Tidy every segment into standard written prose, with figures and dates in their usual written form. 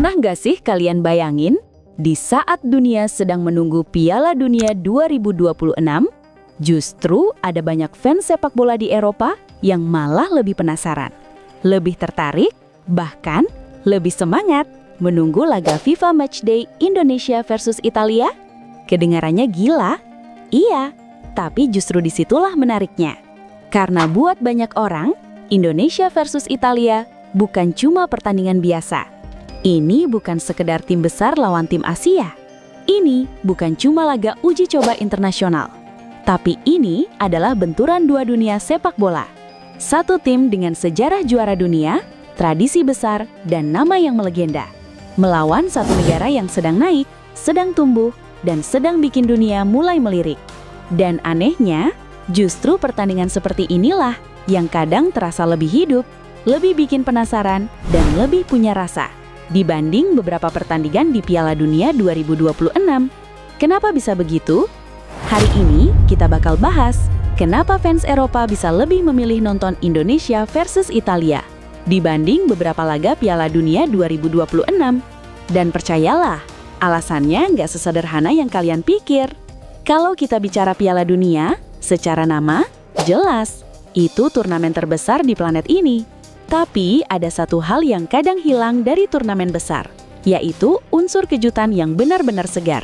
Pernah nggak sih kalian bayangin, di saat dunia sedang menunggu Piala Dunia 2026, justru ada banyak fans sepak bola di Eropa yang malah lebih penasaran, lebih tertarik, bahkan lebih semangat menunggu laga FIFA Matchday Indonesia versus Italia? Kedengarannya gila? Iya, tapi justru disitulah menariknya. Karena buat banyak orang, Indonesia versus Italia bukan cuma pertandingan biasa. Ini bukan sekedar tim besar lawan tim Asia. Ini bukan cuma laga uji coba internasional. Tapi ini adalah benturan dua dunia sepak bola. Satu tim dengan sejarah juara dunia, tradisi besar, dan nama yang melegenda. Melawan satu negara yang sedang naik, sedang tumbuh, dan sedang bikin dunia mulai melirik. Dan anehnya, justru pertandingan seperti inilah yang kadang terasa lebih hidup, lebih bikin penasaran, dan lebih punya rasa dibanding beberapa pertandingan di Piala Dunia 2026. Kenapa bisa begitu? Hari ini kita bakal bahas kenapa fans Eropa bisa lebih memilih nonton Indonesia versus Italia dibanding beberapa laga Piala Dunia 2026. Dan percayalah, alasannya nggak sesederhana yang kalian pikir. Kalau kita bicara Piala Dunia, secara nama, jelas, itu turnamen terbesar di planet ini. Tapi ada satu hal yang kadang hilang dari turnamen besar, yaitu unsur kejutan yang benar-benar segar.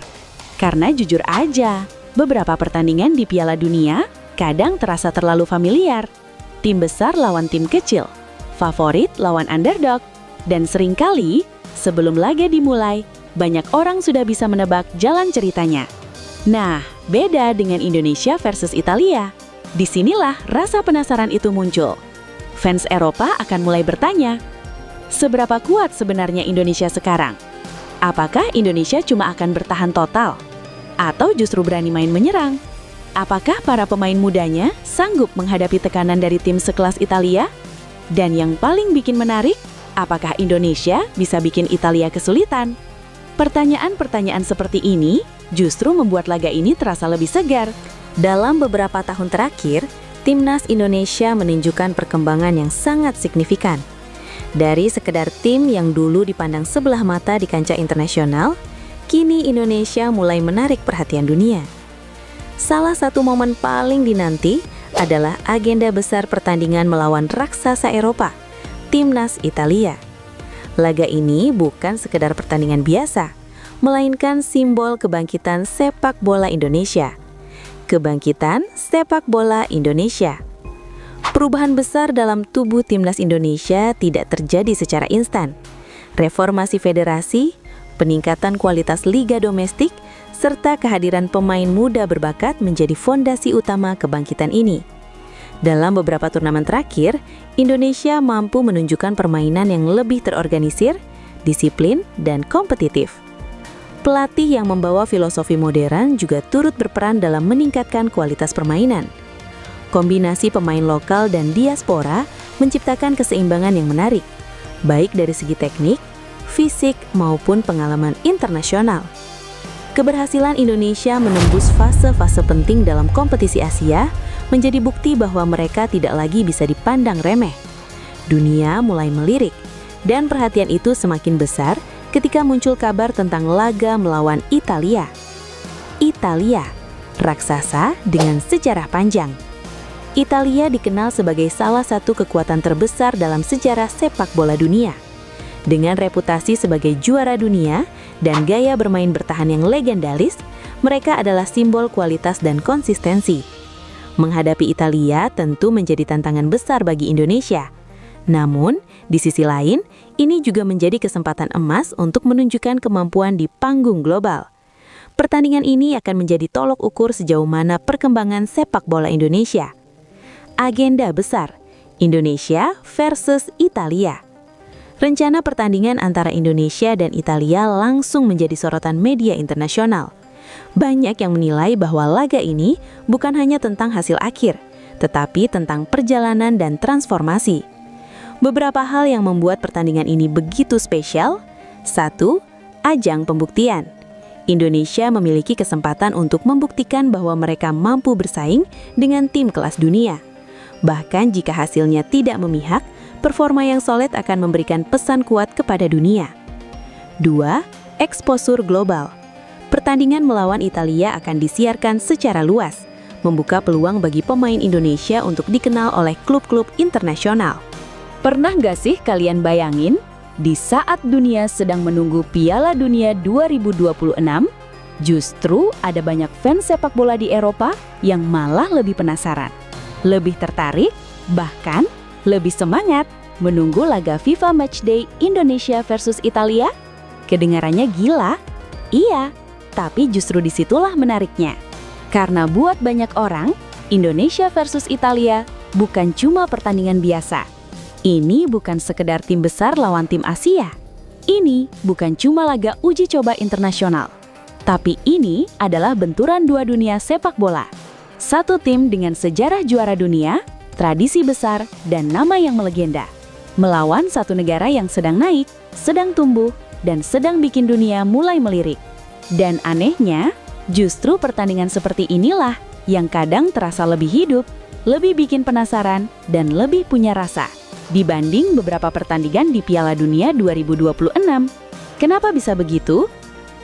Karena jujur aja, beberapa pertandingan di Piala Dunia kadang terasa terlalu familiar. Tim besar lawan tim kecil, favorit lawan underdog, dan seringkali sebelum laga dimulai, banyak orang sudah bisa menebak jalan ceritanya. Nah, beda dengan Indonesia versus Italia. Disinilah rasa penasaran itu muncul. Fans Eropa akan mulai bertanya, seberapa kuat sebenarnya Indonesia sekarang? Apakah Indonesia cuma akan bertahan total? Atau justru berani main menyerang? Apakah para pemain mudanya sanggup menghadapi tekanan dari tim sekelas Italia? Dan yang paling bikin menarik, apakah Indonesia bisa bikin Italia kesulitan? Pertanyaan-pertanyaan seperti ini justru membuat laga ini terasa lebih segar. Dalam beberapa tahun terakhir, Timnas Indonesia menunjukkan perkembangan yang sangat signifikan. Dari sekedar tim yang dulu dipandang sebelah mata di kancah internasional, kini Indonesia mulai menarik perhatian dunia. Salah satu momen paling dinanti adalah agenda besar pertandingan melawan raksasa Eropa, Timnas Italia. Laga ini bukan sekedar pertandingan biasa, melainkan simbol kebangkitan sepak bola Indonesia. Kebangkitan sepak bola Indonesia. Perubahan besar dalam tubuh Timnas Indonesia tidak terjadi secara instan. Reformasi federasi, peningkatan kualitas liga domestik, serta kehadiran pemain muda berbakat menjadi fondasi utama kebangkitan ini. Dalam beberapa turnamen terakhir, Indonesia mampu menunjukkan permainan yang lebih terorganisir, disiplin, dan kompetitif. Pelatih yang membawa filosofi modern juga turut berperan dalam meningkatkan kualitas permainan. Kombinasi pemain lokal dan diaspora menciptakan keseimbangan yang menarik, baik dari segi teknik, fisik, maupun pengalaman internasional. Keberhasilan Indonesia menembus fase-fase penting dalam kompetisi Asia menjadi bukti bahwa mereka tidak lagi bisa dipandang remeh. Dunia mulai melirik, dan perhatian itu semakin besar ketika muncul kabar tentang laga melawan Italia. Italia, raksasa dengan sejarah panjang. Italia dikenal sebagai salah satu kekuatan terbesar dalam sejarah sepak bola dunia. Dengan reputasi sebagai juara dunia dan gaya bermain bertahan yang legendaris, mereka adalah simbol kualitas dan konsistensi. Menghadapi Italia tentu menjadi tantangan besar bagi Indonesia. Namun, di sisi lain, ini juga menjadi kesempatan emas untuk menunjukkan kemampuan di panggung global. Pertandingan ini akan menjadi tolok ukur sejauh mana perkembangan sepak bola Indonesia. Agenda besar, Indonesia versus Italia. Rencana pertandingan antara Indonesia dan Italia langsung menjadi sorotan media internasional. Banyak yang menilai bahwa laga ini bukan hanya tentang hasil akhir, tetapi tentang perjalanan dan transformasi. Beberapa hal yang membuat pertandingan ini begitu spesial. 1. Ajang pembuktian. Indonesia memiliki kesempatan untuk membuktikan bahwa mereka mampu bersaing dengan tim kelas dunia. Bahkan jika hasilnya tidak memihak, performa yang solid akan memberikan pesan kuat kepada dunia. 2. Eksposur global. Pertandingan melawan Italia akan disiarkan secara luas, membuka peluang bagi pemain Indonesia untuk dikenal oleh klub-klub internasional. Pernah nggak sih kalian bayangin, di saat dunia sedang menunggu Piala Dunia 2026, justru ada banyak fans sepak bola di Eropa yang malah lebih penasaran, lebih tertarik, bahkan lebih semangat menunggu laga FIFA Matchday Indonesia versus Italia? Kedengarannya gila? Iya, tapi justru disitulah menariknya. Karena buat banyak orang, Indonesia versus Italia bukan cuma pertandingan biasa. Ini bukan sekedar tim besar lawan tim Asia. Ini bukan cuma laga uji coba internasional. Tapi ini adalah benturan dua dunia sepak bola. Satu tim dengan sejarah juara dunia, tradisi besar, dan nama yang melegenda. Melawan satu negara yang sedang naik, sedang tumbuh, dan sedang bikin dunia mulai melirik. Dan anehnya, justru pertandingan seperti inilah yang kadang terasa lebih hidup, lebih bikin penasaran, dan lebih punya rasa dibanding beberapa pertandingan di Piala Dunia 2026. Kenapa bisa begitu?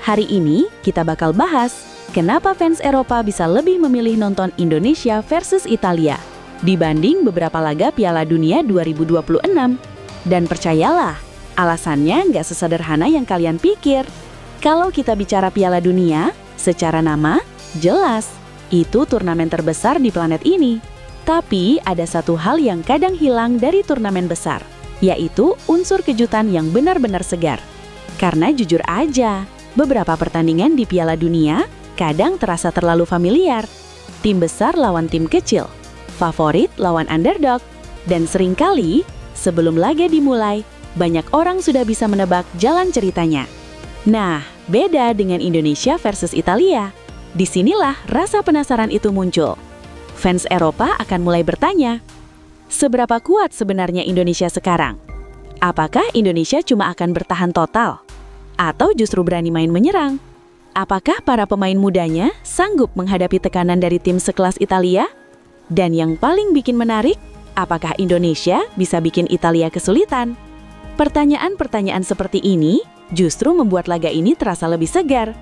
Hari ini kita bakal bahas kenapa fans Eropa bisa lebih memilih nonton Indonesia versus Italia dibanding beberapa laga Piala Dunia 2026. Dan percayalah, alasannya nggak sesederhana yang kalian pikir. Kalau kita bicara Piala Dunia, secara nama, jelas, itu turnamen terbesar di planet ini. Tapi ada satu hal yang kadang hilang dari turnamen besar, yaitu unsur kejutan yang benar-benar segar. Karena jujur aja, beberapa pertandingan di Piala Dunia kadang terasa terlalu familiar. Tim besar lawan tim kecil, favorit lawan underdog, dan seringkali sebelum laga dimulai, banyak orang sudah bisa menebak jalan ceritanya. Nah, beda dengan Indonesia versus Italia. Disinilah rasa penasaran itu muncul. Fans Eropa akan mulai bertanya, seberapa kuat sebenarnya Indonesia sekarang? Apakah Indonesia cuma akan bertahan total? Atau justru berani main menyerang? Apakah para pemain mudanya sanggup menghadapi tekanan dari tim sekelas Italia? Dan yang paling bikin menarik, apakah Indonesia bisa bikin Italia kesulitan? Pertanyaan-pertanyaan seperti ini justru membuat laga ini terasa lebih segar.